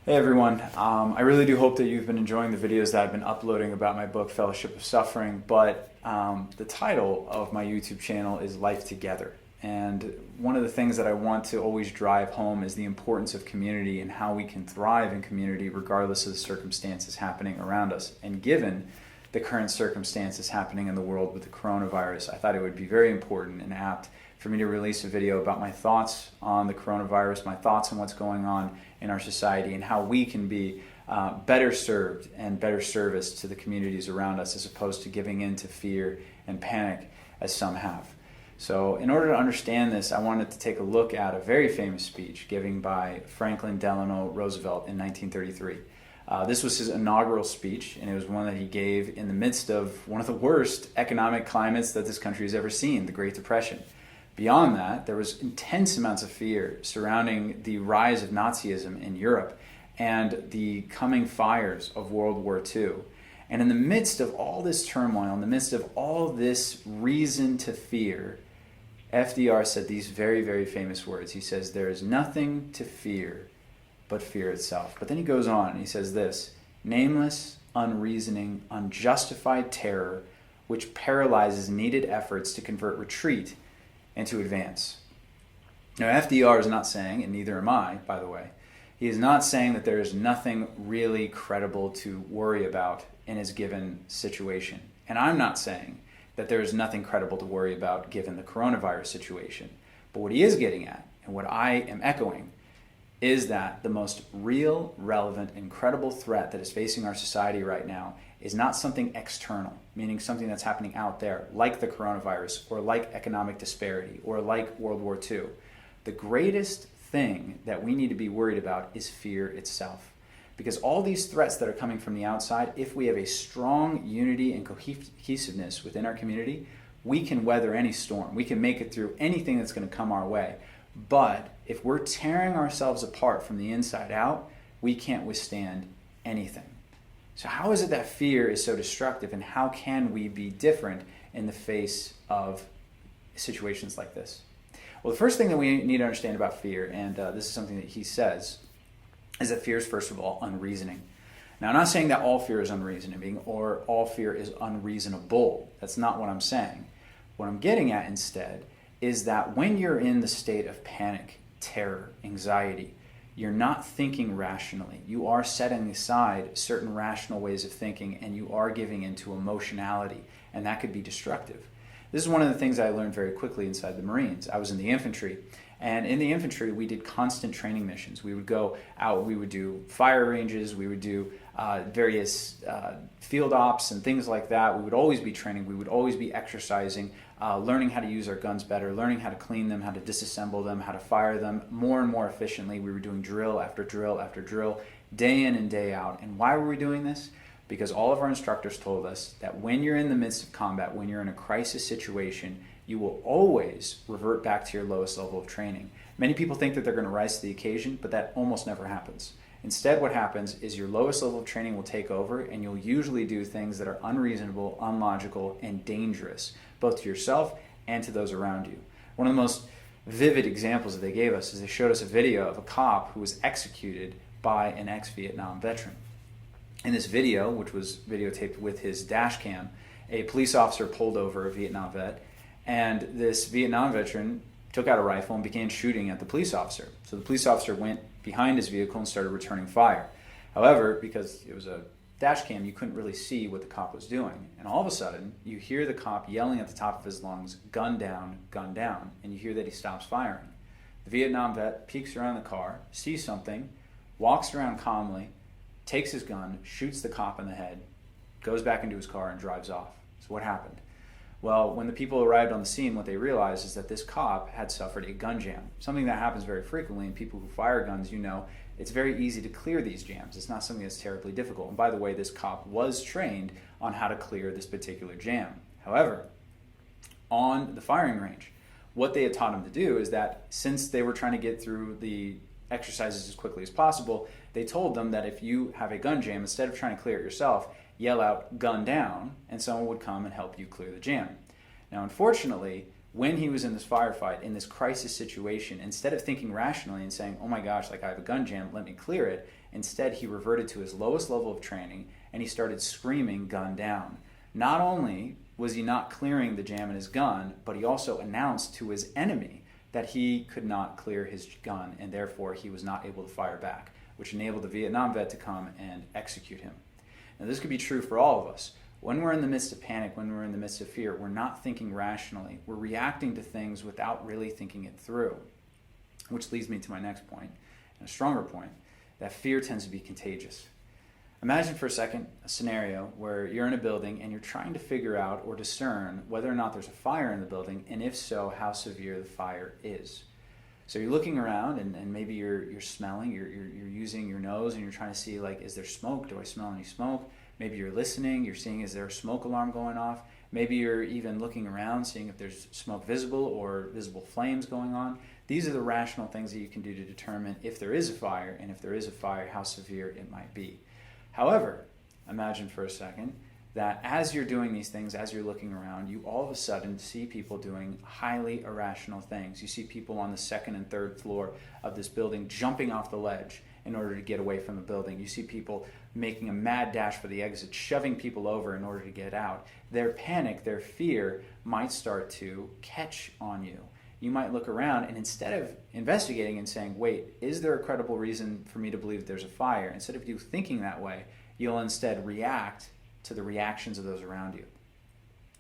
Hey everyone, I really do hope that you've been enjoying the videos that I've been uploading about my book Fellowship of Suffering, but the title of my YouTube channel is Life Together. And one of the things that I want to always drive home is the importance of community and how we can thrive in community regardless of the circumstances happening around us. And given the current circumstances happening in the world with the coronavirus, I thought it would be very important and apt for me to release a video about my thoughts on the coronavirus, my thoughts on what's going on in our society, and how we can be better served and better service to the communities around us as opposed to giving in to fear and panic as some have. So in order to understand this, I wanted to take a look at a very famous speech given by Franklin Delano Roosevelt in 1933. This was his inaugural speech, and it was one that he gave in the midst of one of the worst economic climates that this country has ever seen, the Great Depression. Beyond that, there was intense amounts of fear surrounding the rise of Nazism in Europe and the coming fires of World War II. And in the midst of all this turmoil, in the midst of all this reason to fear, FDR said these very, very famous words. He says, "There is nothing to fear but fear itself." But then he goes on and he says this: "Nameless, unreasoning, unjustified terror which paralyzes needed efforts to convert retreat and to advance." Now, FDR is not saying, and neither am I, by the way, he is not saying that there is nothing really credible to worry about in his given situation. And I'm not saying that there is nothing credible to worry about given the coronavirus situation. But what he is getting at, and what I am echoing, is that the most real, relevant, and credible threat that is facing our society right now is not something external, meaning something that's happening out there, like the coronavirus, or like economic disparity, or like World War II. The greatest thing that we need to be worried about is fear itself. Because all these threats that are coming from the outside, if we have a strong unity and cohesiveness within our community, we can weather any storm. We can make it through anything that's going to come our way. But if we're tearing ourselves apart from the inside out, we can't withstand anything. So how is it that fear is so destructive, and how can we be different in the face of situations like this? Well, the first thing that we need to understand about fear, and this is something that he says, is that fear is, first of all, unreasoning. Now, I'm not saying that all fear is unreasoning or all fear is unreasonable. That's not what I'm saying. What I'm getting at instead is that when you're in the state of panic, terror, anxiety, you're not thinking rationally. You are setting aside certain rational ways of thinking, and you are giving into emotionality, and that could be destructive. This is one of the things I learned very quickly inside the Marines. I was in the infantry, and in the infantry we did constant training missions. We would go out, we would do fire ranges, we would do various field ops and things like that. We would always be training, we would always be exercising, learning how to use our guns better, learning how to clean them, how to disassemble them, how to fire them more and more efficiently. We were doing drill after drill after drill, day in and day out. And why were we doing this? Because all of our instructors told us that when you're in the midst of combat, when you're in a crisis situation, you will always revert back to your lowest level of training. Many people think that they're going to rise to the occasion, but that almost never happens. Instead, what happens is your lowest level of training will take over, and you'll usually do things that are unreasonable, unlogical, and dangerous, both to yourself and to those around you. One of the most vivid examples that they gave us is they showed us a video of a cop who was executed by an ex-Vietnam veteran. In this video, which was videotaped with his dash cam, a police officer pulled over a Vietnam vet, and this Vietnam veteran took out a rifle and began shooting at the police officer. So the police officer went behind his vehicle and started returning fire. However, because it was a dash cam, you couldn't really see what the cop was doing. And all of a sudden, you hear the cop yelling at the top of his lungs, gun down, and you hear that he stops firing. The Vietnam vet peeks around the car, sees something, walks around calmly, takes his gun, shoots the cop in the head, goes back into his car and drives off. So what happened? Well, when the people arrived on the scene, what they realized is that this cop had suffered a gun jam, something that happens very frequently, and people who fire guns, you know, it's very easy to clear these jams. It's not something that's terribly difficult. And by the way, this cop was trained on how to clear this particular jam. However, on the firing range, what they had taught him to do is that since they were trying to get through the exercises as quickly as possible, they told them that if you have a gun jam, instead of trying to clear it yourself, yell out "gun down," and someone would come and help you clear the jam. Now, unfortunately, when he was in this firefight, in this crisis situation, instead of thinking rationally and saying, oh my gosh, like I have a gun jam, let me clear it, instead he reverted to his lowest level of training and he started screaming, gun down. Not only was he not clearing the jam in his gun, but he also announced to his enemy that he could not clear his gun and therefore he was not able to fire back, which enabled the Vietnam vet to come and execute him. Now this could be true for all of us. When we're in the midst of panic, when we're in the midst of fear, we're not thinking rationally. We're reacting to things without really thinking it through. Which leads me to my next point, and a stronger point, that fear tends to be contagious. Imagine for a second a scenario where you're in a building and you're trying to figure out or discern whether or not there's a fire in the building, and if so, how severe the fire is. So you're looking around and maybe you're smelling, you're using your nose and you're trying to see, like, is there smoke? Do I smell any smoke? Maybe you're listening, you're seeing, is there a smoke alarm going off? Maybe you're even looking around, seeing if there's smoke visible or visible flames going on. These are the rational things that you can do to determine if there is a fire, and if there is a fire, how severe it might be. However, imagine for a second that as you're doing these things, as you're looking around, you all of a sudden see people doing highly irrational things. You see people on the second and third floor of this building jumping off the ledge in order to get away from the building. You see people making a mad dash for the exit, shoving people over in order to get out. Their panic, their fear might start to catch on you. You might look around and instead of investigating and saying, wait, is there a credible reason for me to believe there's a fire? Instead of you thinking that way, you'll instead react to the reactions of those around you.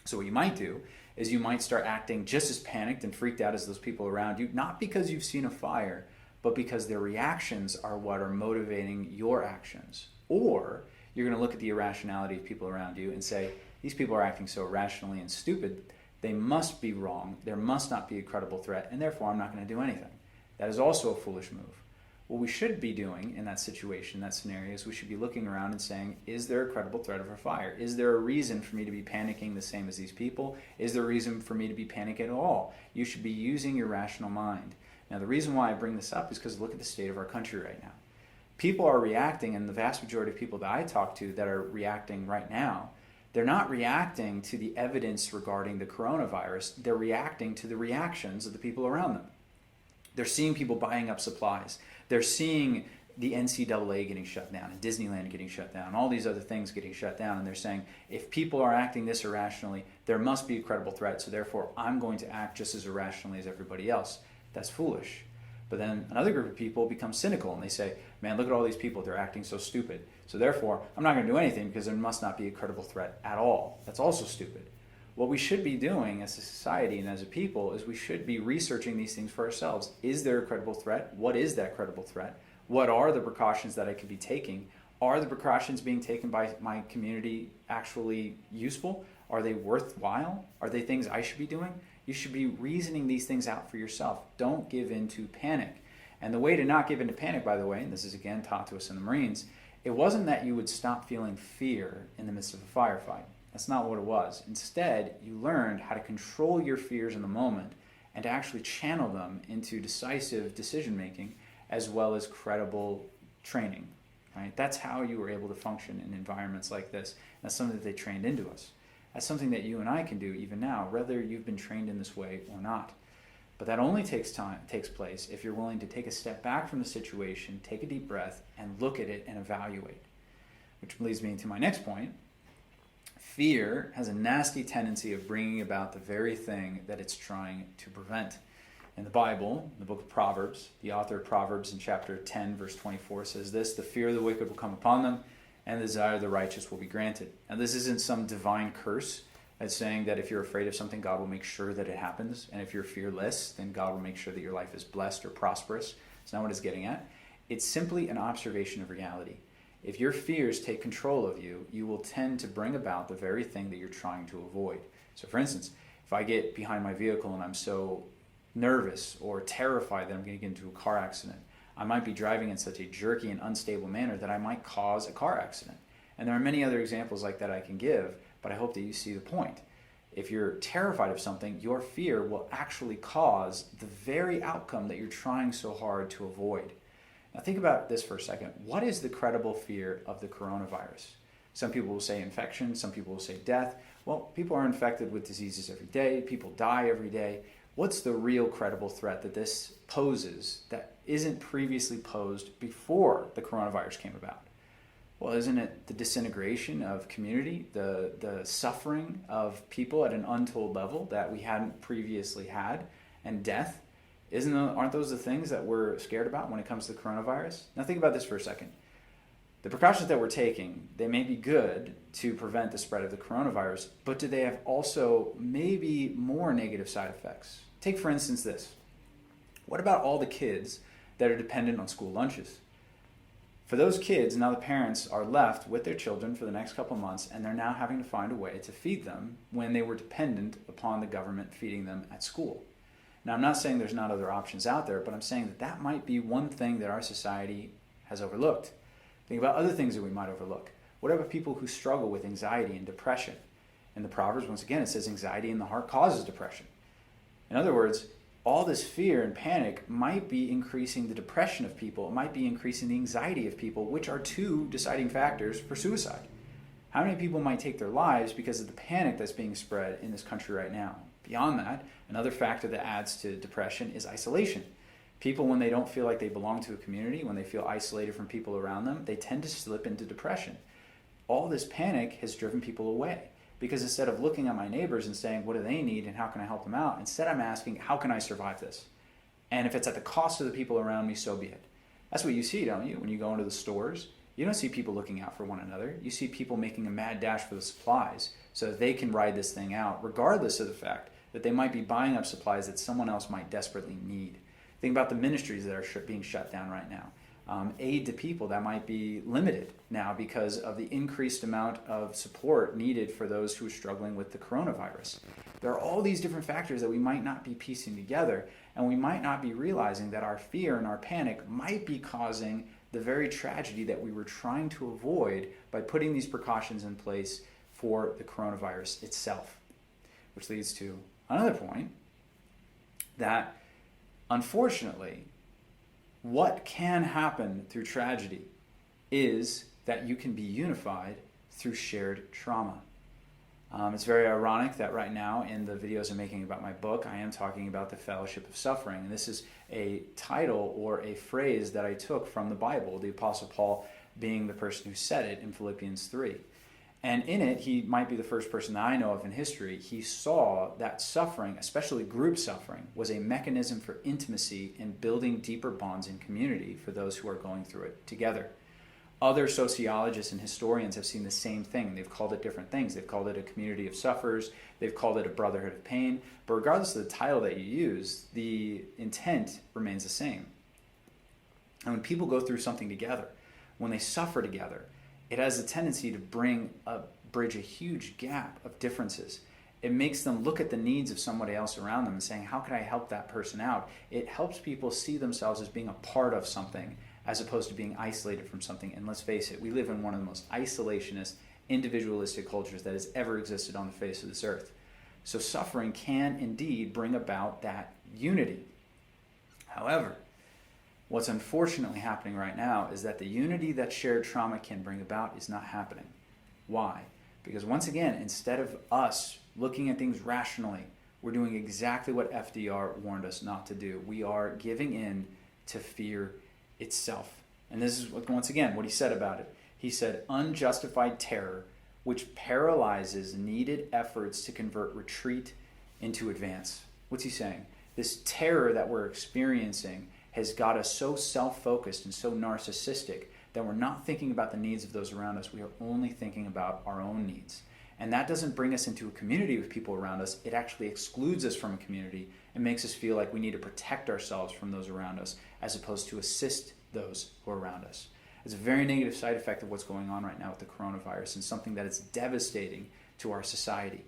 So what you might do is you might start acting just as panicked and freaked out as those people around you, not because you've seen a fire, but because their reactions are what are motivating your actions. Or you're going to look at the irrationality of people around you and say, these people are acting so irrationally and stupid, they must be wrong, there must not be a credible threat, and therefore I'm not going to do anything. That is also a foolish move. What we should be doing in that situation, that scenario, is we should be looking around and saying, is there a credible threat of a fire? Is there a reason for me to be panicking the same as these people? Is there a reason for me to be panicking at all? You should be using your rational mind. Now, the reason why I bring this up is because look at the state of our country right now. People are reacting, and the vast majority of people that I talk to that are reacting right now, they're not reacting to the evidence regarding the coronavirus. They're reacting to the reactions of the people around them. They're seeing people buying up supplies. They're seeing the NCAA getting shut down and Disneyland getting shut down, and all these other things getting shut down, and they're saying, if people are acting this irrationally, there must be a credible threat, so therefore I'm going to act just as irrationally as everybody else. That's foolish. But then another group of people become cynical and they say, man, look at all these people, they're acting so stupid. So therefore, I'm not going to do anything because there must not be a credible threat at all. That's also stupid. What we should be doing as a society and as a people is we should be researching these things for ourselves. Is there a credible threat? What is that credible threat? What are the precautions that I could be taking? Are the precautions being taken by my community actually useful? Are they worthwhile? Are they things I should be doing? You should be reasoning these things out for yourself. Don't give in to panic. And the way to not give in to panic, by the way, and this is again taught to us in the Marines, it wasn't that you would stop feeling fear in the midst of a firefight. That's not what it was. Instead, you learned how to control your fears in the moment and to actually channel them into decisive decision-making as well as credible training. Right? That's how you were able to function in environments like this. That's something that they trained into us. That's something that you and I can do even now, whether you've been trained in this way or not. But that only takes place if you're willing to take a step back from the situation, take a deep breath, and look at it and evaluate. Which leads me into my next point. Fear has a nasty tendency of bringing about the very thing that it's trying to prevent. In the Bible, in the book of Proverbs, the author of Proverbs in chapter 10, verse 24 says this, the fear of the wicked will come upon them, and the desire of the righteous will be granted. Now, this isn't some divine curse that's saying that if you're afraid of something, God will make sure that it happens. And if you're fearless, then God will make sure that your life is blessed or prosperous. It's not what it's getting at. It's simply an observation of reality. If your fears take control of you, you will tend to bring about the very thing that you're trying to avoid. So, for instance, if I get behind my vehicle and I'm so nervous or terrified that I'm going to get into a car accident, I might be driving in such a jerky and unstable manner that I might cause a car accident. And there are many other examples like that I can give, but I hope that you see the point. If you're terrified of something, your fear will actually cause the very outcome that you're trying so hard to avoid. Now think about this for a second. What is the credible fear of the coronavirus? Some people will say infection, some people will say death. Well, people are infected with diseases every day, people die every day. What's the real credible threat that this poses that isn't previously posed before the coronavirus came about? Well, isn't it the disintegration of community, the suffering of people at an untold level that we hadn't previously had, and death? Aren't those the things that we're scared about when it comes to the coronavirus? Now think about this for a second. The precautions that we're taking, they may be good to prevent the spread of the coronavirus, but do they have also maybe more negative side effects? Take, for instance, this. What about all the kids that are dependent on school lunches? For those kids, now the parents are left with their children for the next couple of months, and they're now having to find a way to feed them when they were dependent upon the government feeding them at school. Now, I'm not saying there's not other options out there, but I'm saying that that might be one thing that our society has overlooked. Think about other things that we might overlook. What about people who struggle with anxiety and depression? In the Proverbs, once again, it says anxiety in the heart causes depression. In other words, all this fear and panic might be increasing the depression of people. It might be increasing the anxiety of people, which are two deciding factors for suicide. How many people might take their lives because of the panic that's being spread in this country right now? Beyond that, another factor that adds to depression is isolation. People, when they don't feel like they belong to a community, when they feel isolated from people around them, they tend to slip into depression. All this panic has driven people away. Because instead of looking at my neighbors and saying, what do they need and how can I help them out? Instead, I'm asking, how can I survive this? And if it's at the cost of the people around me, so be it. That's what you see, don't you? When you go into the stores, you don't see people looking out for one another. You see people making a mad dash for the supplies so that they can ride this thing out, regardless of the fact that they might be buying up supplies that someone else might desperately need. Think about the ministries that are being shut down right now. Aid to people that might be limited now because of the increased amount of support needed for those who are struggling with the coronavirus. There are all these different factors that we might not be piecing together, and we might not be realizing that our fear and our panic might be causing the very tragedy that we were trying to avoid by putting these precautions in place for the coronavirus itself. Which leads to another point that, unfortunately, what can happen through tragedy is that you can be unified through shared trauma. It's very ironic that right now in the videos I'm making about my book, I am talking about the fellowship of suffering. And this is a title or a phrase that I took from the Bible, the Apostle Paul being the person who said it in Philippians 3. And in it, he might be the first person that I know of in history. He saw that suffering, especially group suffering, was a mechanism for intimacy and building deeper bonds in community for those who are going through it together. Other sociologists and historians have seen the same thing. They've called it different things. They've called it a community of sufferers. They've called it a brotherhood of pain. But regardless of the title that you use, the intent remains the same. And when people go through something together, when they suffer together, it has a tendency to bridge a huge gap of differences. It makes them look at the needs of somebody else around them and saying, how can I help that person out? It helps people see themselves as being a part of something as opposed to being isolated from something. And let's face it, we live in one of the most isolationist, individualistic cultures that has ever existed on the face of this earth. So suffering can indeed bring about that unity. However, what's unfortunately happening right now is that the unity that shared trauma can bring about is not happening. Why? Because once again, instead of us looking at things rationally, we're doing exactly what FDR warned us not to do. We are giving in to fear itself. And this is, once again, what he said about it. He said, unjustified terror, which paralyzes needed efforts to convert retreat into advance. What's he saying? This terror that we're experiencing has got us so self-focused and so narcissistic that we're not thinking about the needs of those around us. We are only thinking about our own needs. And that doesn't bring us into a community with people around us. It actually excludes us from a community and makes us feel like we need to protect ourselves from those around us as opposed to assist those who are around us. It's a very negative side effect of what's going on right now with the coronavirus and something that is devastating to our society.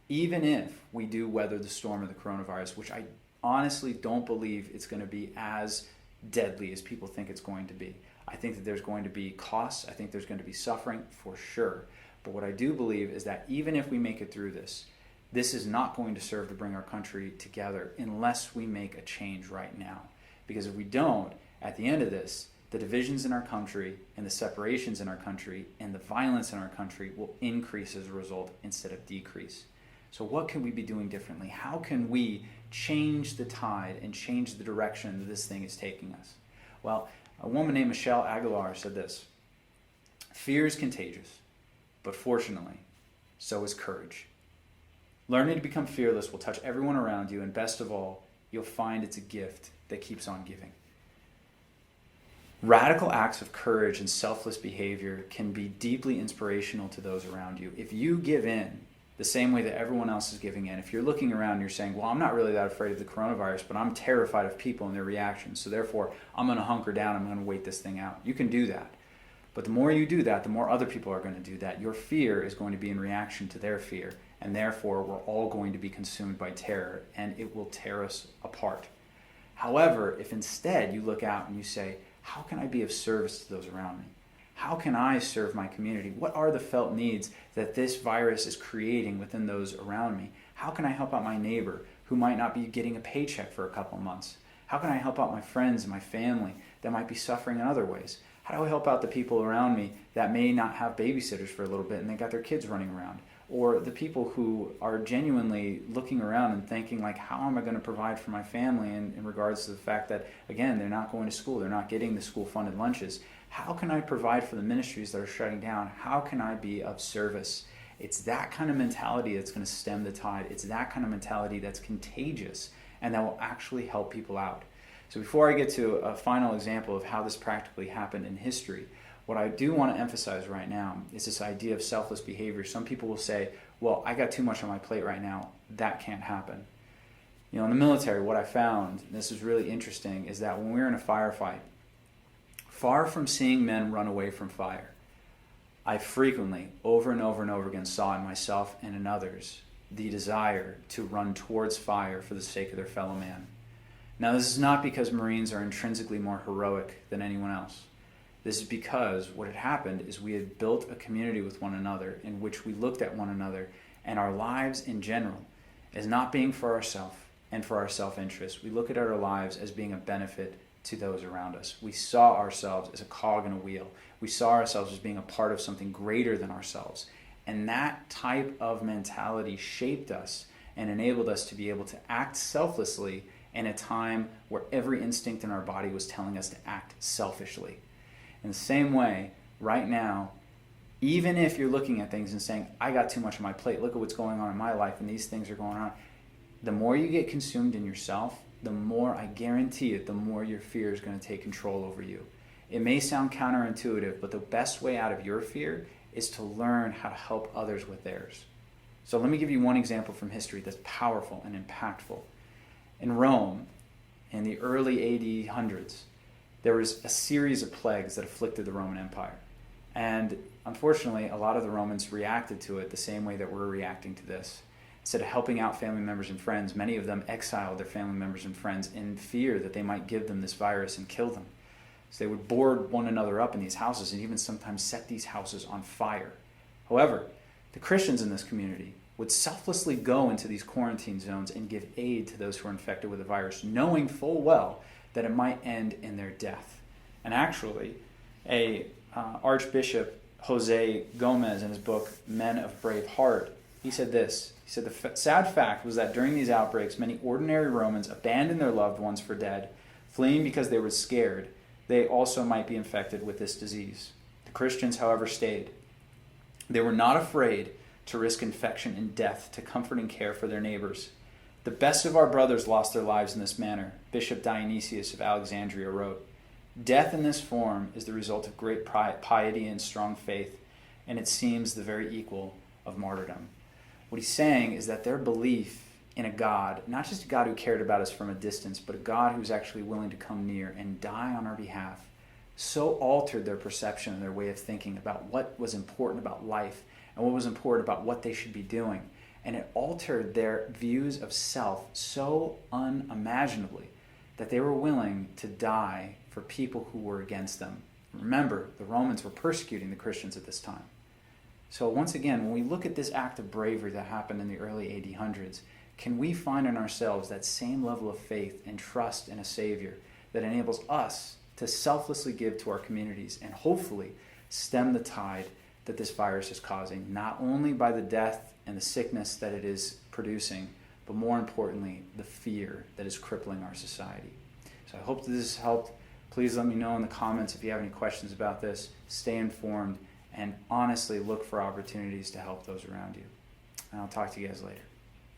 Even if we do weather the storm of the coronavirus, which I honestly don't believe it's going to be as deadly as people think it's going to be. I think that there's going to be costs. I think there's going to be suffering for sure. But what I do believe is that even if we make it through this, this is not going to serve to bring our country together unless we make a change right now. Because if we don't, at the end of this, the divisions in our country and the separations in our country and the violence in our country will increase as a result instead of decrease. So what can we be doing differently? How can we change the tide and change the direction that this thing is taking us? Well, a woman named Michelle Aguilar said this: "Fear is contagious, but fortunately, so is courage. Learning to become fearless will touch everyone around you, and best of all, you'll find it's a gift that keeps on giving." Radical acts of courage and selfless behavior can be deeply inspirational to those around you. If you give in the same way that everyone else is giving in, if you're looking around and you're saying, well, I'm not really that afraid of the coronavirus, but I'm terrified of people and their reactions, so therefore I'm going to hunker down, I'm going to wait this thing out. You can do that. But the more you do that, the more other people are going to do that. Your fear is going to be in reaction to their fear, and therefore we're all going to be consumed by terror, and it will tear us apart. However, if instead you look out and you say, how can I be of service to those around me? How can I serve my community? What are the felt needs that this virus is creating within those around me? How can I help out my neighbor who might not be getting a paycheck for a couple of months? How can I help out my friends and my family that might be suffering in other ways? How do I help out the people around me that may not have babysitters for a little bit and they got their kids running around? Or the people who are genuinely looking around and thinking, like, how am I going to provide for my family in regards to the fact that, again, they're not going to school, they're not getting the school-funded lunches. How can I provide for the ministries that are shutting down? How can I be of service? It's that kind of mentality that's going to stem the tide. It's that kind of mentality that's contagious and that will actually help people out. So before I get to a final example of how this practically happened in history, what I do want to emphasize right now is this idea of selfless behavior. Some people will say, well, I got too much on my plate right now. That can't happen. You know, in the military, what I found, and this is really interesting, is that when we were in a firefight, far from seeing men run away from fire, I frequently, over and over and over again, saw in myself and in others the desire to run towards fire for the sake of their fellow man. Now, this is not because Marines are intrinsically more heroic than anyone else. This is because what had happened is we had built a community with one another in which we looked at one another and our lives in general as not being for ourselves and for our self-interest. We look at our lives as being a benefit to those around us. We saw ourselves as a cog in a wheel. We saw ourselves as being a part of something greater than ourselves. And that type of mentality shaped us and enabled us to be able to act selflessly in a time where every instinct in our body was telling us to act selfishly. In the same way, right now, even if you're looking at things and saying, I got too much on my plate, look at what's going on in my life and these things are going on, the more you get consumed in yourself, the more, I guarantee it, the more your fear is going to take control over you. It may sound counterintuitive, but the best way out of your fear is to learn how to help others with theirs. So let me give you one example from history that's powerful and impactful. In Rome, in the early AD hundreds, there was a series of plagues that afflicted the Roman Empire. And unfortunately, a lot of the Romans reacted to it the same way that we're reacting to this. Instead of helping out family members and friends, many of them exiled their family members and friends in fear that they might give them this virus and kill them. So they would board one another up in these houses and even sometimes set these houses on fire. However, the Christians in this community would selflessly go into these quarantine zones and give aid to those who are infected with the virus, knowing full well that it might end in their death. And actually, Archbishop Jose Gomez, in his book, Men of Brave Heart, he said this. He said, the sad fact was that during these outbreaks, many ordinary Romans abandoned their loved ones for dead, fleeing because they were scared they also might be infected with this disease. The Christians, however, stayed. They were not afraid to risk infection and death to comfort and care for their neighbors. The best of our brothers lost their lives in this manner, Bishop Dionysius of Alexandria wrote. Death in this form is the result of great piety and strong faith, and it seems the very equal of martyrdom. What he's saying is that their belief in a God, not just a God who cared about us from a distance, but a God who's actually willing to come near and die on our behalf, so altered their perception and their way of thinking about what was important about life and what was important about what they should be doing. And it altered their views of self so unimaginably that they were willing to die for people who were against them. Remember, the Romans were persecuting the Christians at this time. So once again, when we look at this act of bravery that happened in the early AD hundreds, can we find in ourselves that same level of faith and trust in a Savior that enables us to selflessly give to our communities and hopefully stem the tide that this virus is causing, not only by the death and the sickness that it is producing, but more importantly, the fear that is crippling our society. So I hope that this has helped. Please let me know in the comments if you have any questions about this. Stay informed and honestly look for opportunities to help those around you. And I'll talk to you guys later.